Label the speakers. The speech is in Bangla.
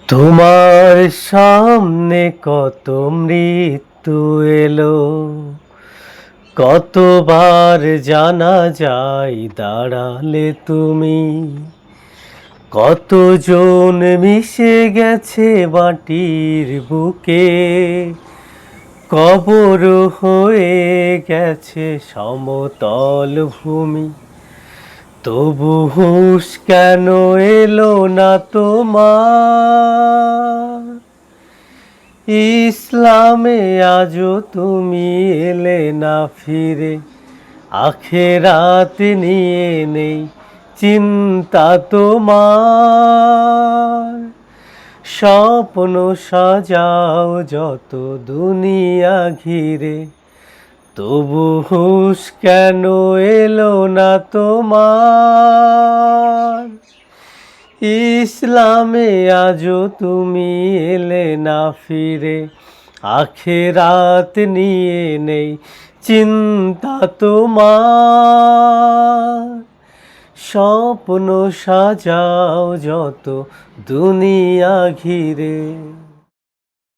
Speaker 1: তোমার সামনে কত মৃত্যু এলো, কতবার জানা যায় দাঁড়ালে তুমি। কতজন মিশে গেছে মাটির বুকে, কবর হয়ে গেছে সমতল ভূমি। তবু হুঁশ কেন এলো না তোমার? ইসলামে আজও তুমি এলে না ফিরে, আখেরাত নিয়ে নেই চিন্তা তোমার। স্বপ্ন সাজাও যত দুনিয়া ঘিরে, তবু হুঁশ কেন এলো না তোমার? ইসলামে আজও তুমি এলে না ফিরে, আখেরাত নিয়ে নেই চিন্তা তোমার। স্বপ্ন সাজাও যত দুনিয়া ঘিরে।